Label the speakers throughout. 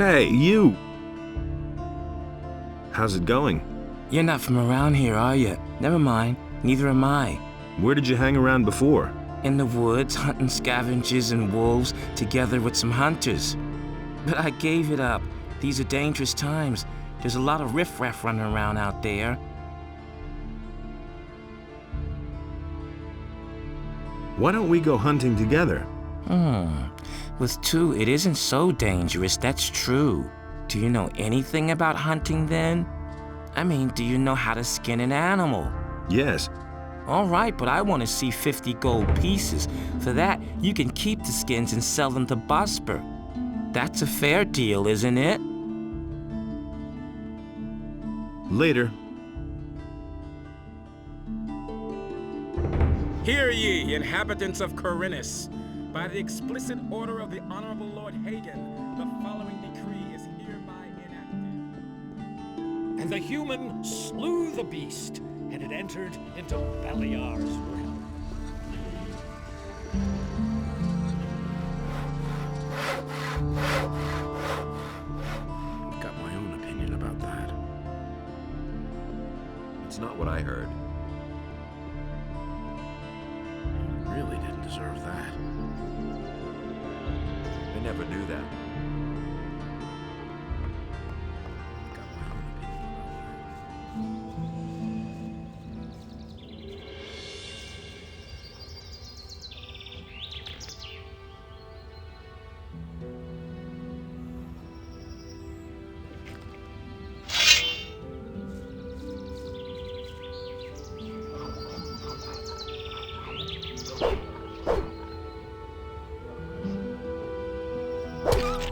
Speaker 1: Hey, you! How's it going?
Speaker 2: You're not from around here, are you? Never mind, neither am I.
Speaker 1: Where did you hang around before?
Speaker 2: In the woods, hunting scavengers and wolves, together with some hunters. But I gave it up. These are dangerous times. There's a lot of riffraff running around out there.
Speaker 1: Why don't we go hunting together?
Speaker 2: With two, it isn't so dangerous, that's true. Do you know anything about hunting then? I mean, do you know how to skin an animal?
Speaker 1: Yes.
Speaker 2: All right, but I want to see 50 gold pieces. For that, you can keep the skins and sell them to Busper. That's a fair deal, isn't it?
Speaker 1: Later.
Speaker 3: Hear ye, inhabitants of Corinus. By the explicit order of the Honorable Lord Hagen, the following decree is hereby enacted.
Speaker 4: And the human slew the beast, and it entered into Beliar's realm.
Speaker 5: I've got my own opinion about that. It's not what I heard. You really didn't deserve that. I never knew that. I've got my own opinion about that.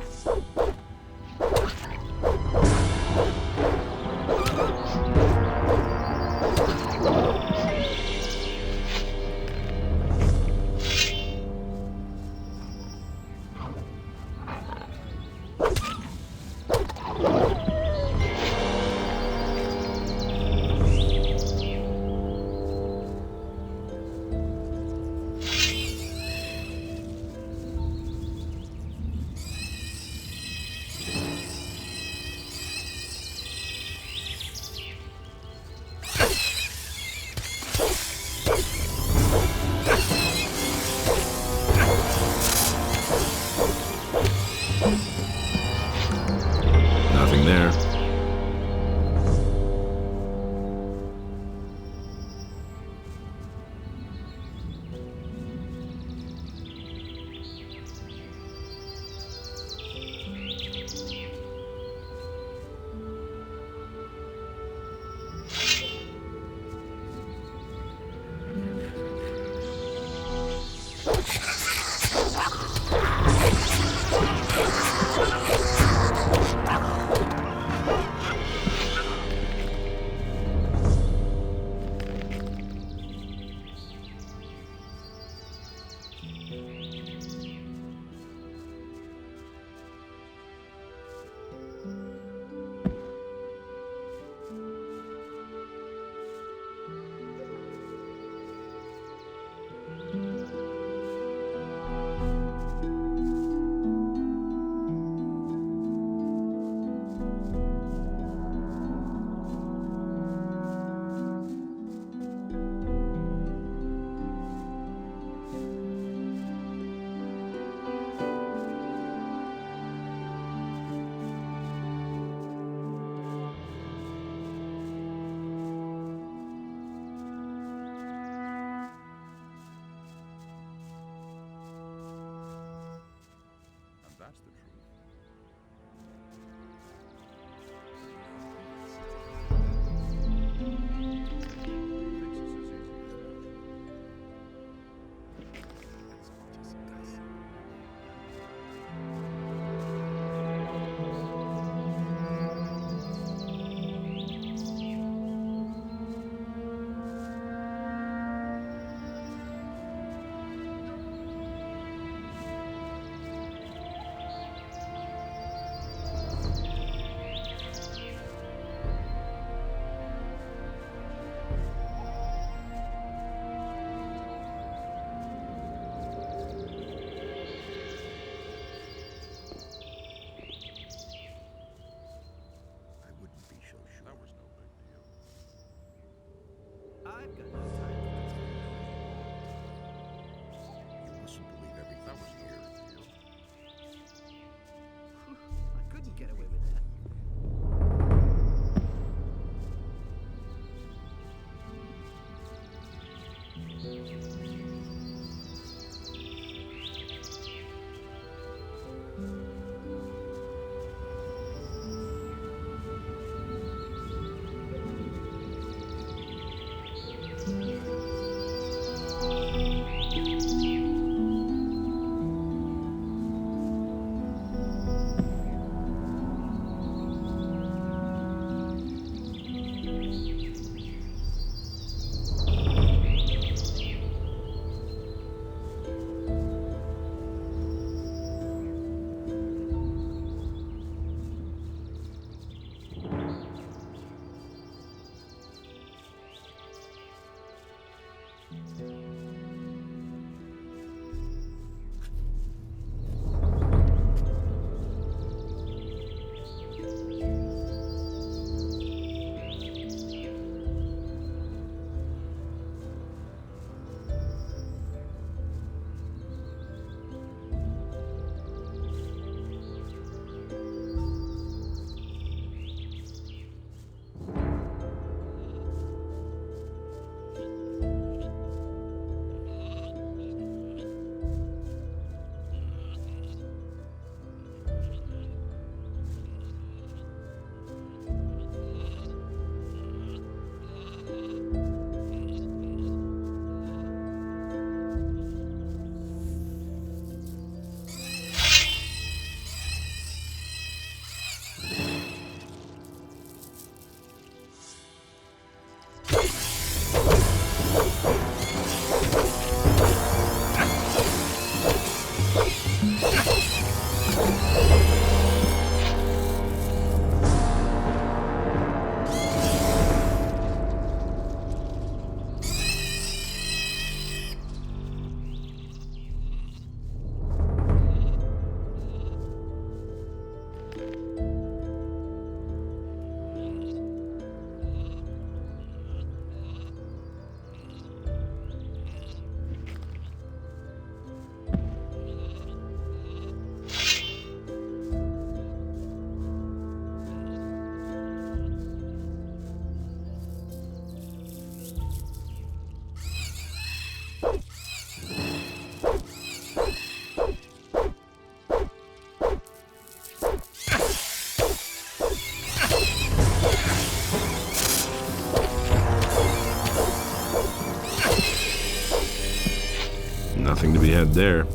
Speaker 5: I've got no time for this kind of
Speaker 6: You mustn't believe everything you hear.
Speaker 5: noise. I couldn't get away with that.
Speaker 1: Nothing to be had there.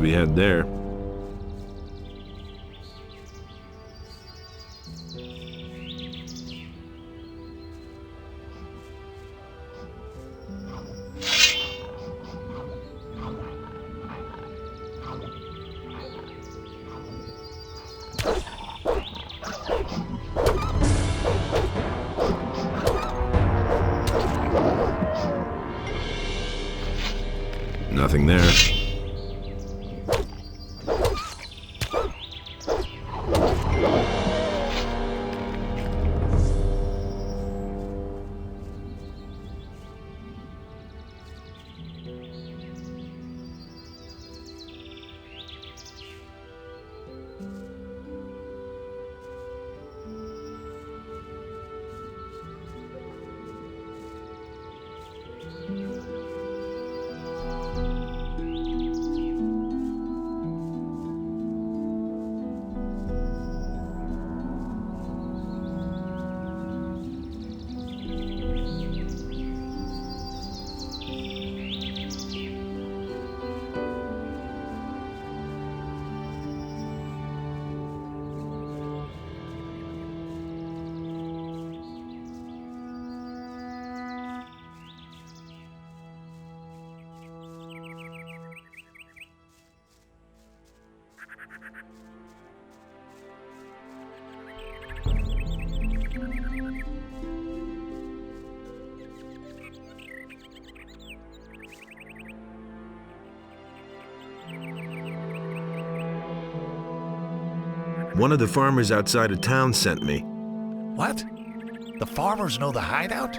Speaker 1: be had there. Nothing there.
Speaker 7: One of the farmers outside of town sent me.
Speaker 8: What? The farmers know the hideout?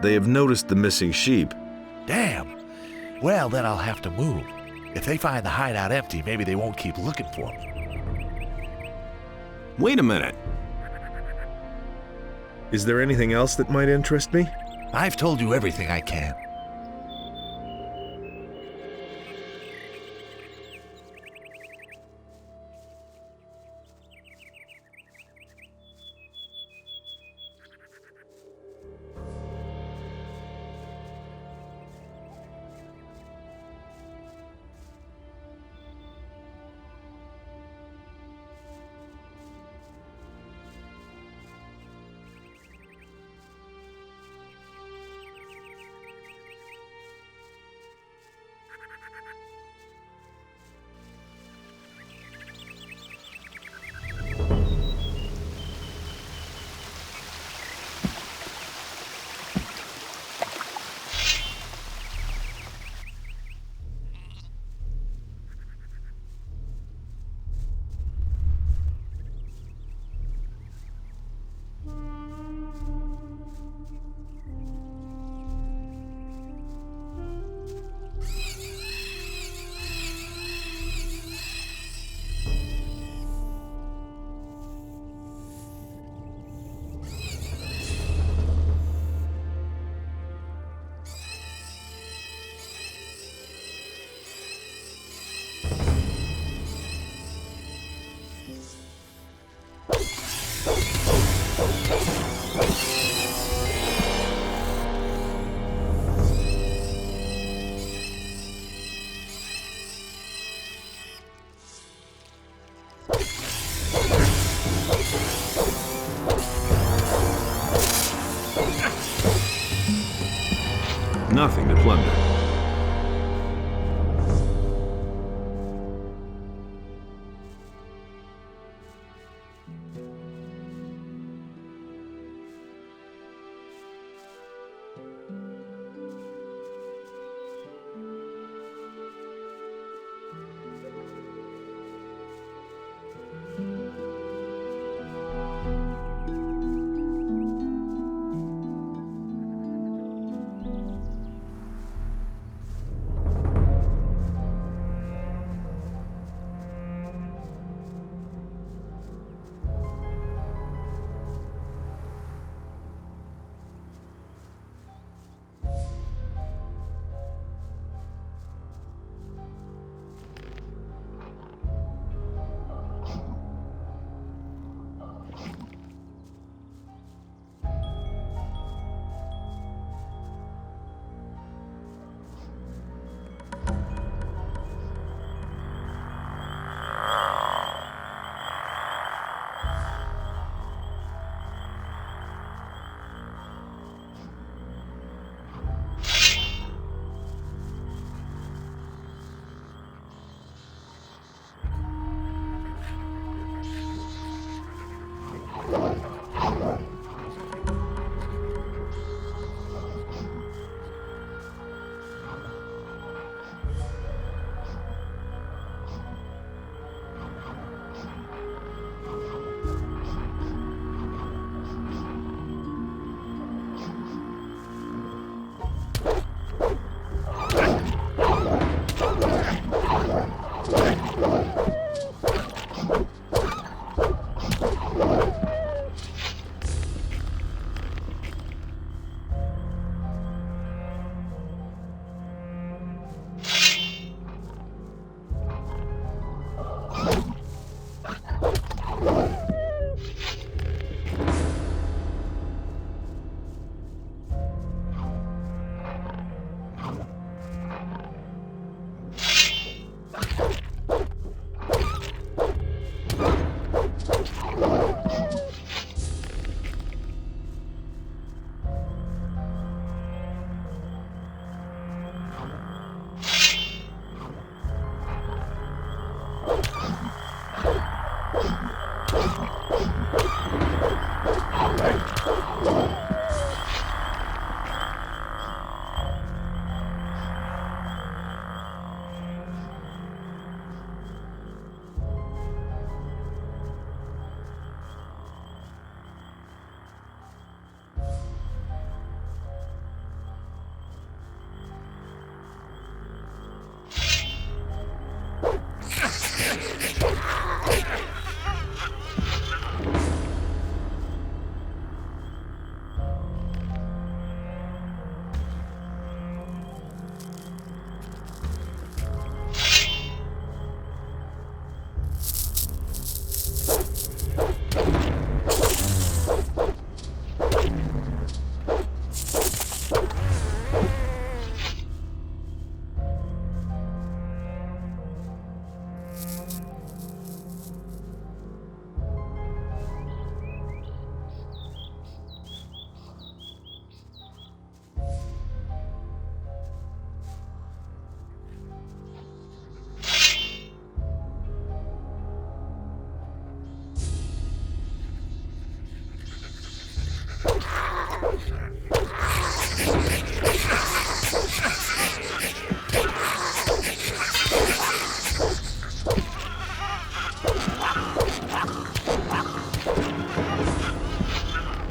Speaker 7: They have noticed the missing sheep.
Speaker 8: Damn. Well, then I'll have to move. If they find the hideout empty, maybe they won't keep looking for them.
Speaker 1: Wait a minute.
Speaker 7: Is there anything else that might interest me?
Speaker 8: I've told you everything I can.
Speaker 1: Nothing to plunder.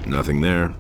Speaker 1: Nothing there.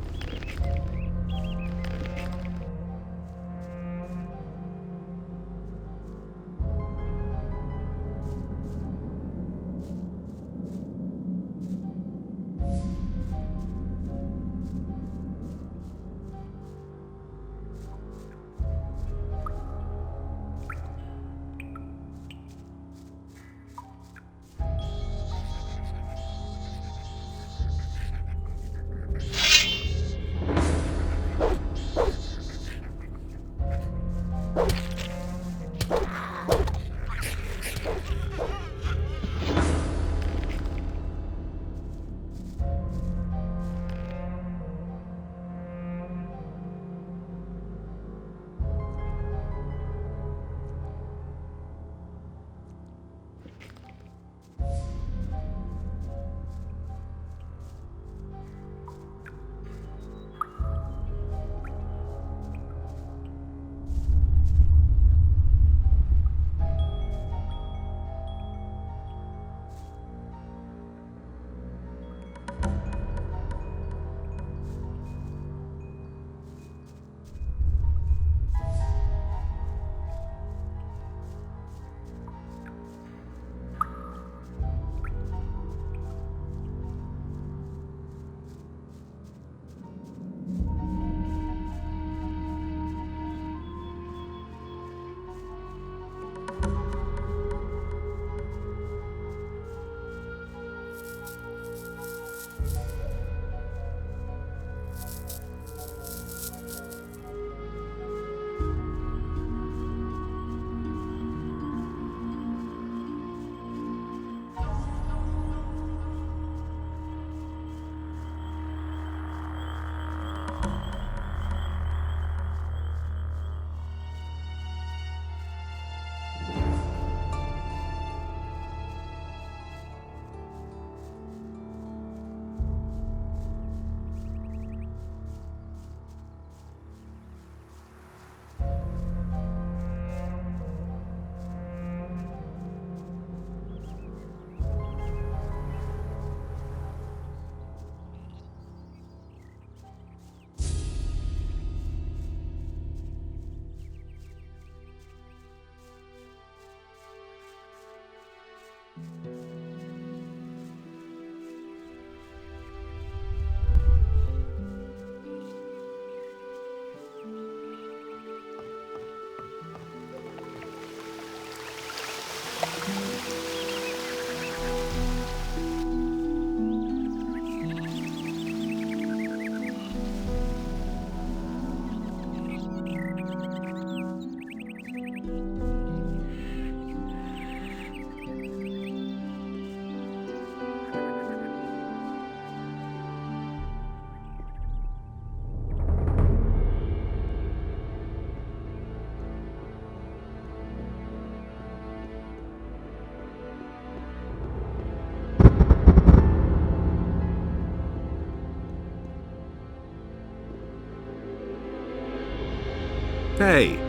Speaker 7: Hey!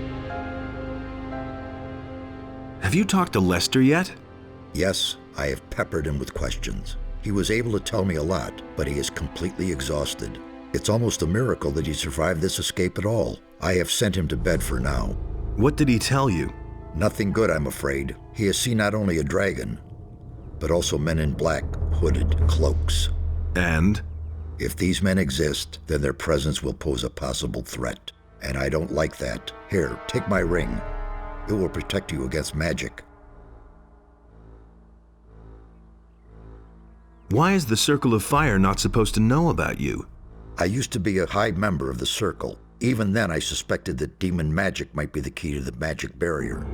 Speaker 7: Have you talked to Lester yet?
Speaker 6: Yes, I have peppered him with questions. He was able to tell me a lot, but he is completely exhausted. It's almost a miracle that he survived this escape at all. I have sent him to bed for now.
Speaker 7: What did he tell you?
Speaker 6: Nothing good, I'm afraid. He has seen not only a dragon, but also men in black, hooded cloaks.
Speaker 7: And?
Speaker 6: If these men exist, then their presence will pose a possible threat. And I don't like that. Here, take my ring. It will protect you against magic.
Speaker 7: Why is the Circle of Fire not supposed to know about you?
Speaker 6: I used to be a high member of the Circle. Even then, I suspected that demon magic might be the key to the magic barrier.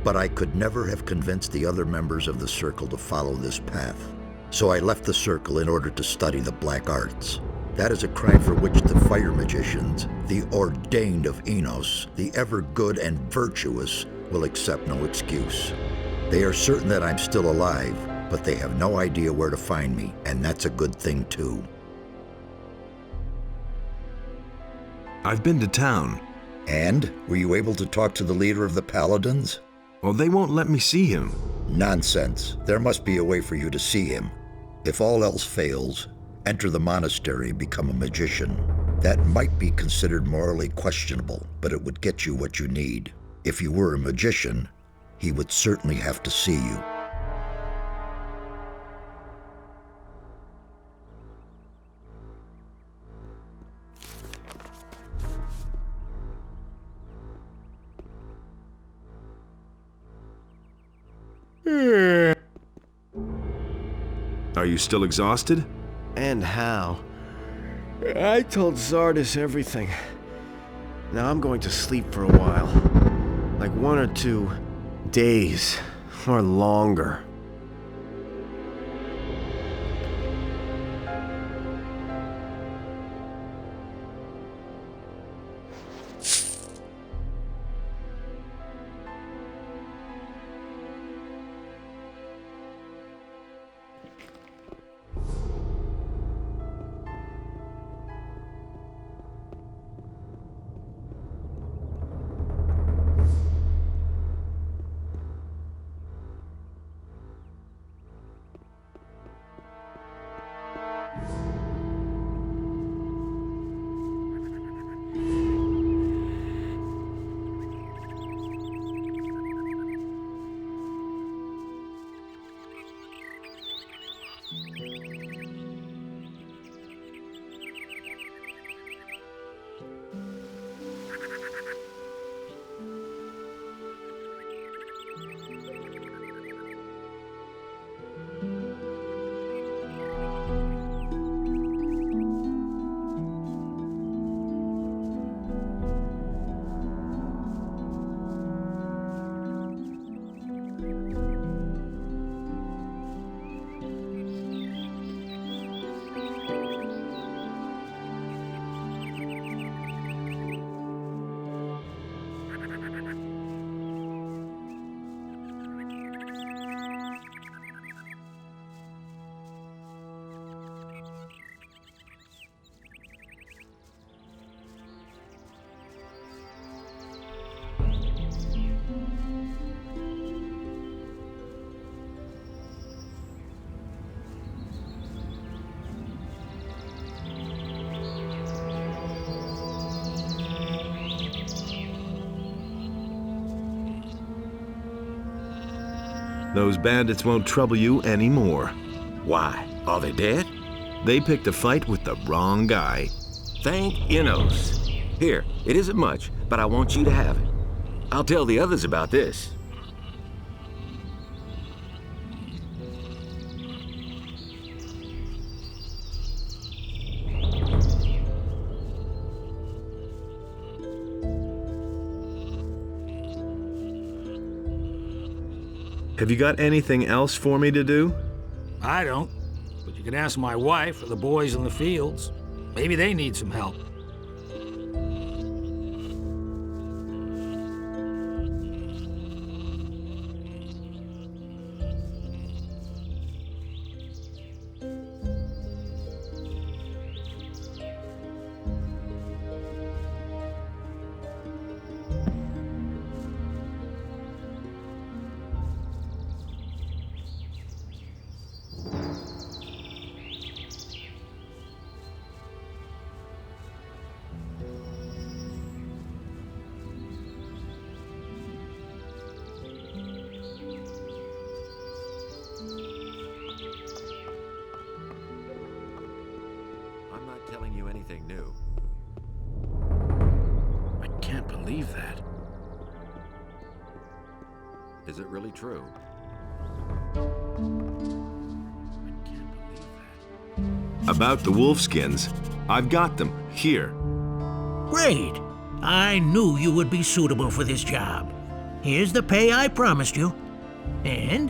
Speaker 6: But I could never have convinced the other members of the Circle to follow this path. So I left the Circle in order to study the black arts. That is a crime for which the fire magicians, the ordained of Enos, the ever good and virtuous, will accept no excuse. They are certain that I'm still alive, but they have no idea where to find me, and that's a good thing too.
Speaker 7: I've been to town.
Speaker 6: And? Were you able to talk to the leader of the Paladins?
Speaker 7: Well, they won't let me see him.
Speaker 6: Nonsense. There must be a way for you to see him. If all else fails, enter the monastery and become a magician. That might be considered morally questionable, but it would get you what you need. If you were a magician, he would certainly have to see you.
Speaker 7: Are you still exhausted?
Speaker 5: And how? I told Zardis everything. Now I'm going to sleep for a while. Like 1 or 2 days, or longer.
Speaker 7: Those bandits won't trouble you anymore.
Speaker 9: Why? Are they dead?
Speaker 7: They picked a fight with the wrong guy.
Speaker 9: Thank Enos. Here, it isn't much, but I want you to have it. I'll tell the others about this.
Speaker 7: Have you got anything else for me to do?
Speaker 4: I don't. But you can ask my wife or the boys in the fields. Maybe they need some help.
Speaker 9: anything new.
Speaker 3: I can't believe that.
Speaker 9: Is it really true?
Speaker 1: About the wolfskins, I've got them here.
Speaker 10: Great! I knew you would be suitable for this job. Here's the pay I promised you. And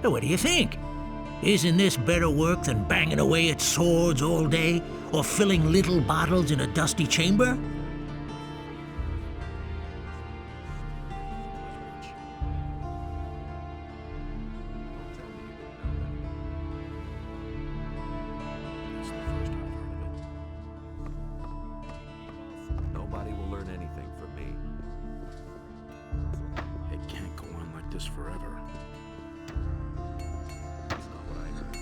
Speaker 10: what do you think? Isn't this better work than banging away at swords all day or filling little bottles in a dusty chamber?
Speaker 9: Nobody will learn anything from me.
Speaker 3: It can't go on like this forever.
Speaker 9: That's not what I heard.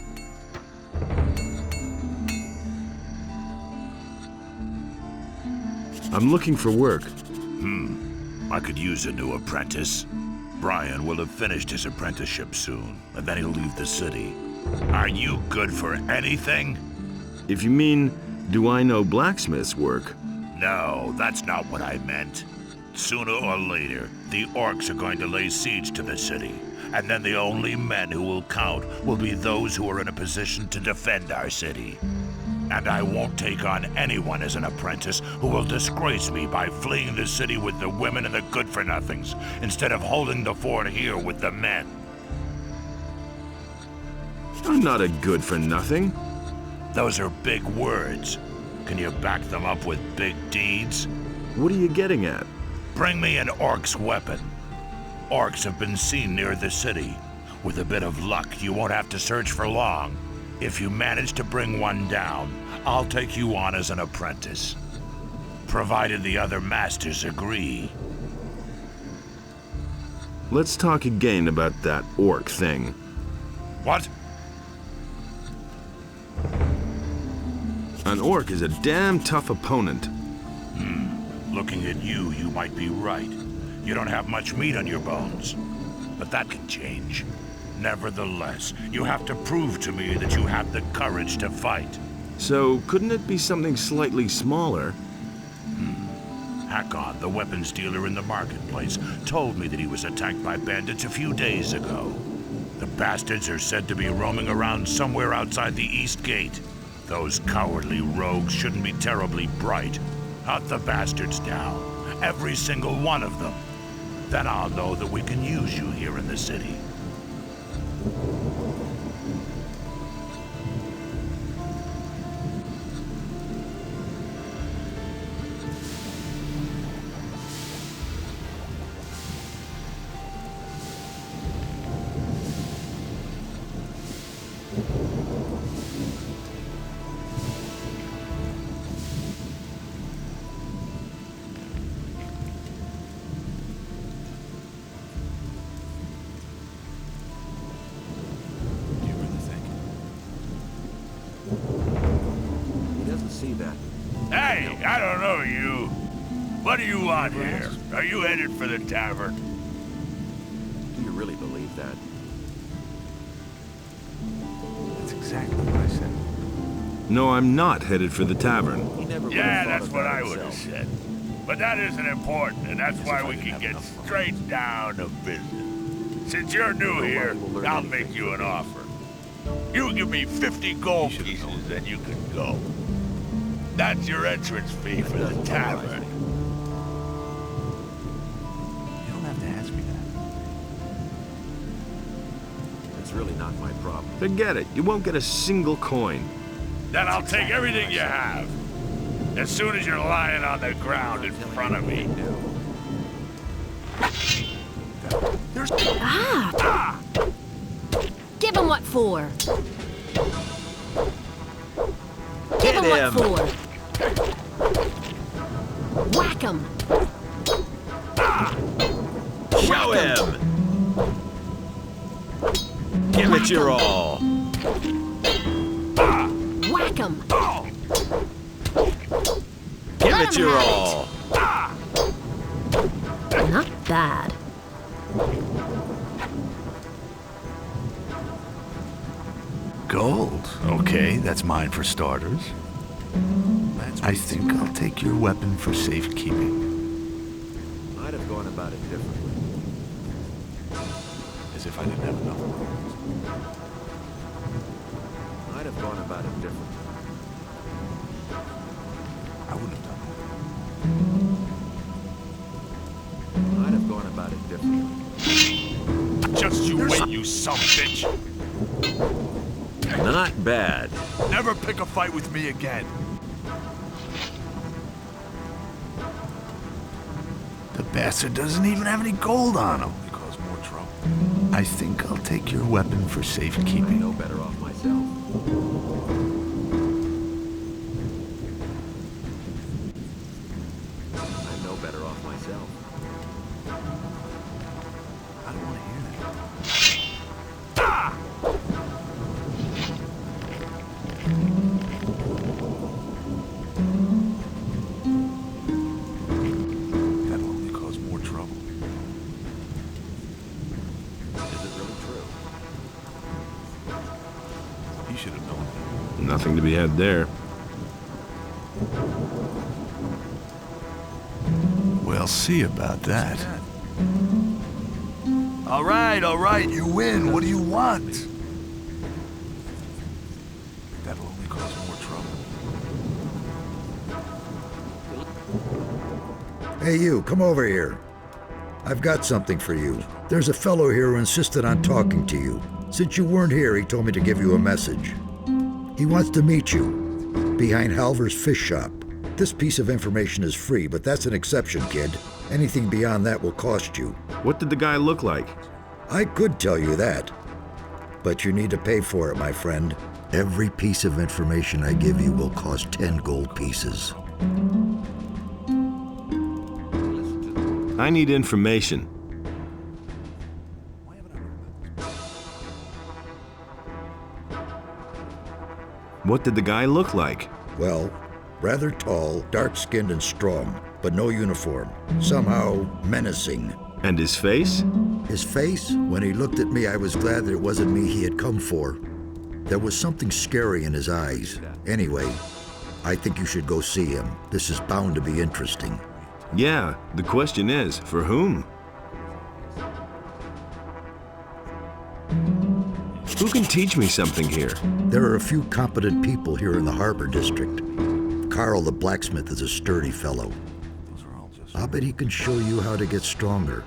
Speaker 1: I'm looking for work.
Speaker 8: I could use a new apprentice. Brian will have finished his apprenticeship soon, and then he'll leave the city. Are you good for anything?
Speaker 1: If you mean, do I know blacksmith's work?
Speaker 8: No, that's not what I meant. Sooner or later, the orcs are going to lay siege to the city, and then the only men who will count will be those who are in a position to defend our city. And I won't take on anyone as an apprentice who will disgrace me by fleeing the city with the women and the good-for-nothings, instead of holding the fort here with the men.
Speaker 1: I'm not a good-for-nothing.
Speaker 8: Those are big words. Can you back them up with big deeds?
Speaker 1: What are you getting at?
Speaker 8: Bring me an orc's weapon. Orcs have been seen near the city. With a bit of luck, you won't have to search for long. If you manage to bring one down, I'll take you on as an apprentice. Provided the other masters agree.
Speaker 1: Let's talk again about that orc thing.
Speaker 8: What?
Speaker 1: An orc is a damn tough opponent.
Speaker 8: Looking at you, you might be right. You don't have much meat on your bones. But that can change. Nevertheless, you have to prove to me that you have the courage to fight.
Speaker 1: So, couldn't it be something slightly smaller?
Speaker 8: Hakon, the weapons dealer in the marketplace, told me that he was attacked by bandits a few days ago. The bastards are said to be roaming around somewhere outside the East Gate. Those cowardly rogues shouldn't be terribly bright. Hunt the bastards down, every single one of them. Then I'll know that we can use you here in the city.
Speaker 9: See that?
Speaker 8: Hey, I don't know you. What do you want here? Are you headed for the tavern?
Speaker 9: Do you really believe that?
Speaker 5: That's exactly what I said.
Speaker 1: No, I'm not headed for the tavern.
Speaker 9: He never would
Speaker 8: Yeah,
Speaker 9: have thought
Speaker 8: that's
Speaker 9: of
Speaker 8: what
Speaker 9: that
Speaker 8: I would have
Speaker 9: himself.
Speaker 8: said. But that isn't important, and that's why we can get straight down to business. Since you're new here, I'll make you an offer. You give me 50 gold pieces and you can go. That's your entrance fee for the tavern.
Speaker 5: You don't have to ask me that.
Speaker 9: It's really not my problem.
Speaker 1: Forget it. You won't get a single coin.
Speaker 8: Then I'll take everything you have. As soon as you're lying on the ground in front of me.
Speaker 11: Give him what for?
Speaker 10: Get
Speaker 11: Give him
Speaker 10: him!
Speaker 11: what for? Whack him!
Speaker 10: Show him! Give it your all!
Speaker 11: Whack him!
Speaker 10: Give
Speaker 11: Let
Speaker 10: it
Speaker 11: him
Speaker 10: your
Speaker 11: have
Speaker 10: all!
Speaker 11: Not bad.
Speaker 8: Gold? Okay, that's mine for starters.
Speaker 12: I think I'll take your weapon for safekeeping.
Speaker 9: I'd have gone about it differently.
Speaker 12: As if I didn't have enough room.
Speaker 9: I'd have gone about it differently.
Speaker 12: I wouldn't have done
Speaker 9: that. I'd have gone about it differently.
Speaker 8: Just you wait, you son of a bitch!
Speaker 9: Not bad.
Speaker 12: Never pick a fight with me again. The bastard doesn't even have any gold on him. It cause more trouble. I think I'll take your weapon for safekeeping.
Speaker 9: I'm no better off myself. I'm no better off myself.
Speaker 12: I don't want to hear that. That'll only cause more trouble.
Speaker 9: Is it really true?
Speaker 12: He should have known that.
Speaker 1: Nothing to be had there.
Speaker 12: We'll see about that. All right, you win. What do you want? That'll only cause more trouble.
Speaker 6: Hey, you, come over here. I've got something for you. There's a fellow here who insisted on talking to you. Since you weren't here, he told me to give you a message. He wants to meet you behind Halver's fish shop. This piece of information is free, but that's an exception, kid. Anything beyond that will cost you.
Speaker 1: What did the guy look like?
Speaker 6: I could tell you that, but you need to pay for it, my friend. Every piece of information I give you will cost 10 gold pieces.
Speaker 1: I need information. What did the guy look like?
Speaker 6: Well, rather tall, dark-skinned and strong, but no uniform. Somehow menacing.
Speaker 1: And his face?
Speaker 6: His face? When he looked at me, I was glad that it wasn't me he had come for. There was something scary in his eyes. Anyway, I think you should go see him. This is bound to be interesting.
Speaker 1: Yeah, the question is, for whom? Who can teach me something here?
Speaker 6: There are a few competent people here in the harbor district. Carl the blacksmith is a sturdy fellow. I'll bet he can show you how to get stronger.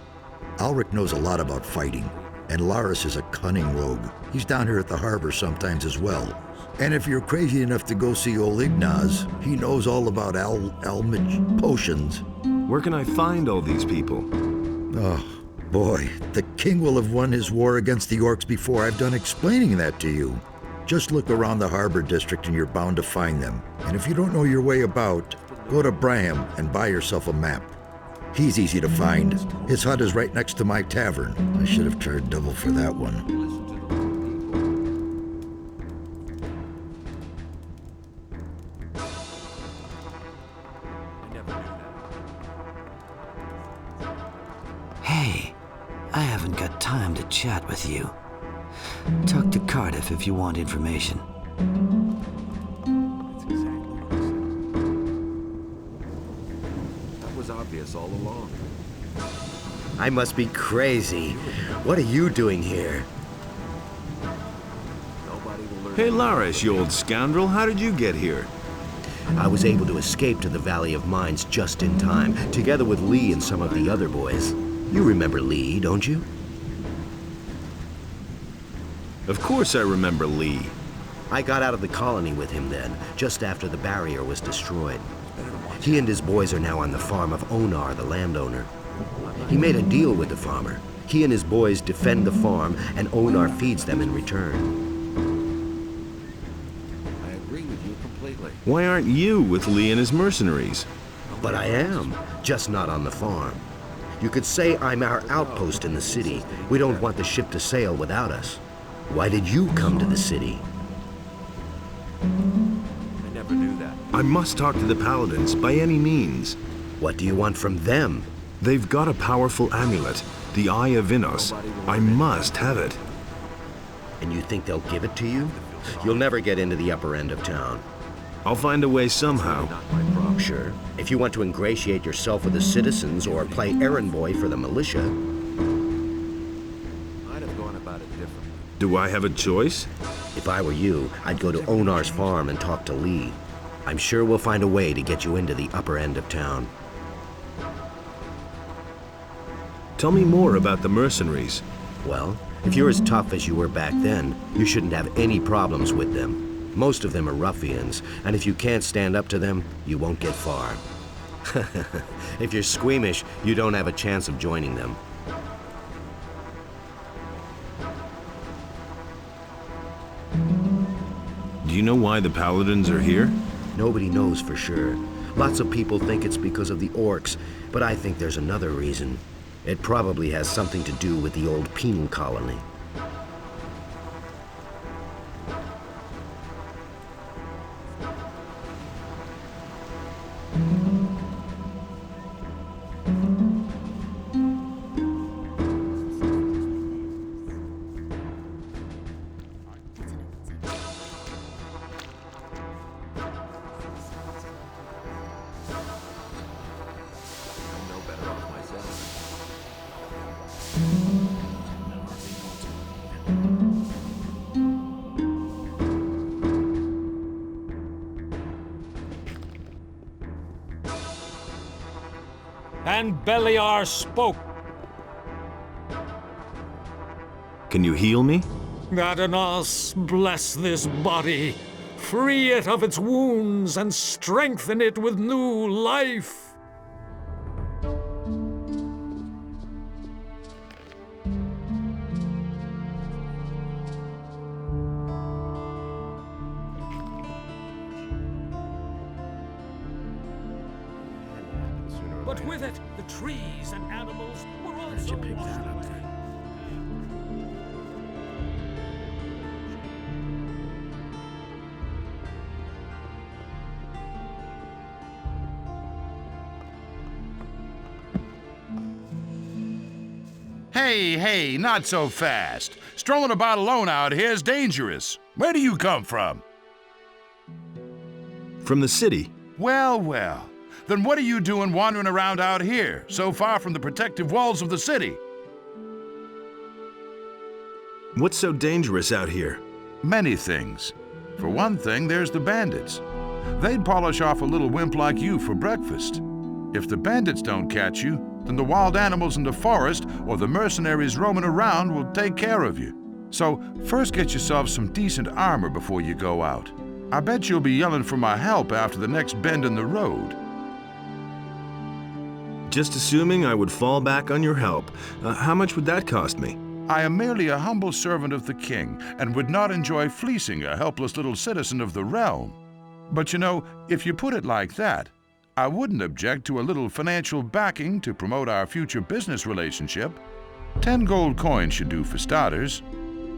Speaker 6: Ulrich knows a lot about fighting, and Laris is a cunning rogue. He's down here at the harbor sometimes as well. And if you're crazy enough to go see old Ignaz, he knows all about Almich potions.
Speaker 1: Where can I find all these people?
Speaker 6: Oh, boy, the king will have won his war against the orcs before I've done explaining that to you. Just look around the harbor district and you're bound to find them. And if you don't know your way about, go to Braham and buy yourself a map. He's easy to find. His hut is right next to my tavern. I should have charged double for that one.
Speaker 13: Hey, I haven't got time to chat with you. Talk to Cardiff if you want information.
Speaker 9: That was obvious all along.
Speaker 5: I must be crazy. What are you doing here?
Speaker 9: Nobody will learn.
Speaker 1: Hey, Laris, you old scoundrel, how did you get here?
Speaker 5: I was able to escape to the Valley of Mines just in time, together with Lee and some of the other boys. You remember Lee, don't you?
Speaker 1: Of course I remember Lee.
Speaker 5: I got out of the colony with him then, just after the barrier was destroyed. He and his boys are now on the farm of Onar, the landowner. He made a deal with the farmer. He and his boys defend the farm, and Onar feeds them in return.
Speaker 9: I agree with you completely.
Speaker 1: Why aren't you with Lee and his mercenaries?
Speaker 5: But I am, just not on the farm. You could say I'm our outpost in the city. We don't want the ship to sail without us. Why did you come to the city?
Speaker 9: I never knew that.
Speaker 1: I must talk to the paladins by any means.
Speaker 5: What do you want from them?
Speaker 1: They've got a powerful amulet, the Eye of Innos. I must have it.
Speaker 5: And you think they'll give it to you? You'll never get into the upper end of town.
Speaker 7: I'll find a way somehow.
Speaker 5: Sure. If you want to ingratiate yourself with the citizens or play errand boy for the militia.
Speaker 9: I'd have gone about it differently.
Speaker 7: Do I have a choice?
Speaker 5: If I were you, I'd go to Onar's farm and talk to Lee. I'm sure we'll find a way to get you into the upper end of town.
Speaker 7: Tell me more about the mercenaries.
Speaker 5: Well, if you're as tough as you were back then, you shouldn't have any problems with them. Most of them are ruffians, and if you can't stand up to them, you won't get far. If you're squeamish, you don't have a chance of joining them.
Speaker 7: Do you know why the paladins are here?
Speaker 5: Nobody knows for sure. Lots of people think it's because of the orcs, but I think there's another reason. It probably has something to do with the old penal colony.
Speaker 4: And Beliar spoke.
Speaker 7: Can you heal me?
Speaker 4: Adanos, bless this body. Free it of its wounds and strengthen it with new life. But with it, the trees and animals were also washed away.
Speaker 8: Hey, not so fast. Strolling about alone out here is dangerous. Where do you come from?
Speaker 7: From the city.
Speaker 8: Well. Then what are you doing wandering around out here, so far from the protective walls of the city?
Speaker 7: What's so dangerous out here?
Speaker 8: Many things. For one thing, there's the bandits. They'd polish off a little wimp like you for breakfast. If the bandits don't catch you, then the wild animals in the forest or the mercenaries roaming around will take care of you. So first get yourself some decent armor before you go out. I bet you'll be yelling for my help after the next bend in the road.
Speaker 7: Just assuming I would fall back on your help. How much would that cost me?
Speaker 8: I am merely a humble servant of the king and would not enjoy fleecing a helpless little citizen of the realm. But you know, if you put it like that, I wouldn't object to a little financial backing to promote our future business relationship. 10 gold coins should do for starters.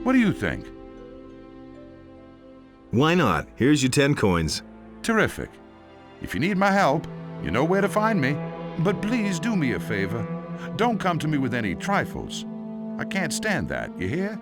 Speaker 8: What do you think?
Speaker 7: Why not? Here's your 10 coins.
Speaker 8: Terrific. If you need my help, you know where to find me. But please do me a favor. Don't come to me with any trifles. I can't stand that, you hear?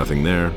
Speaker 1: Nothing there.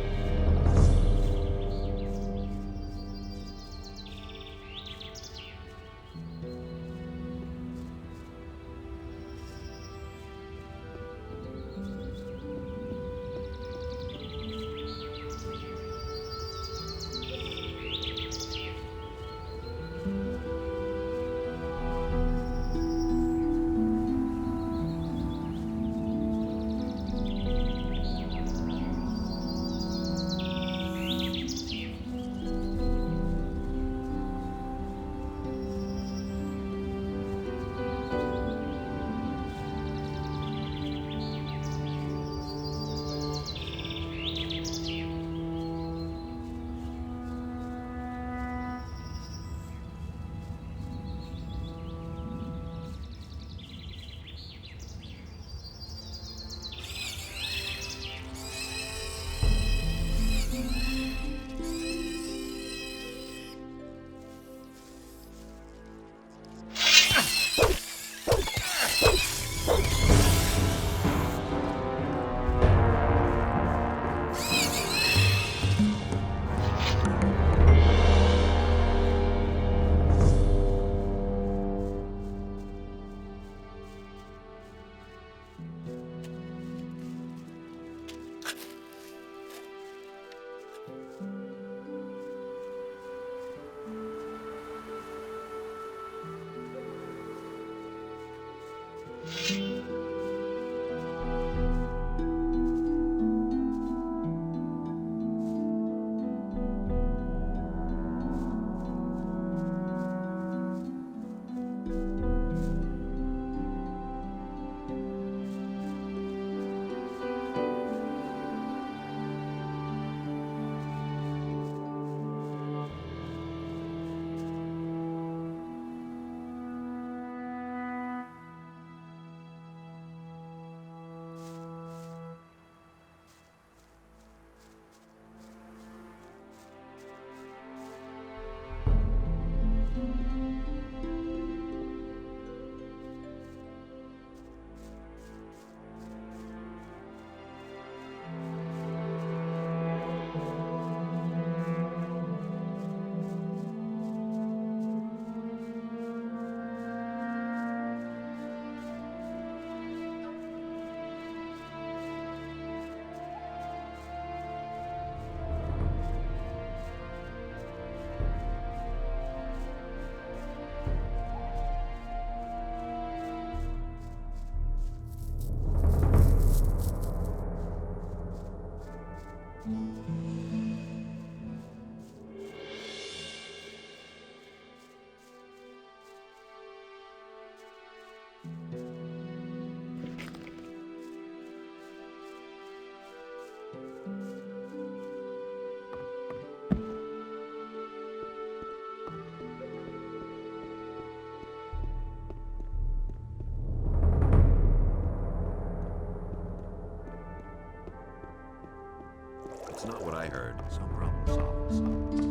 Speaker 9: That's not what I heard.
Speaker 12: Some problem solved, son.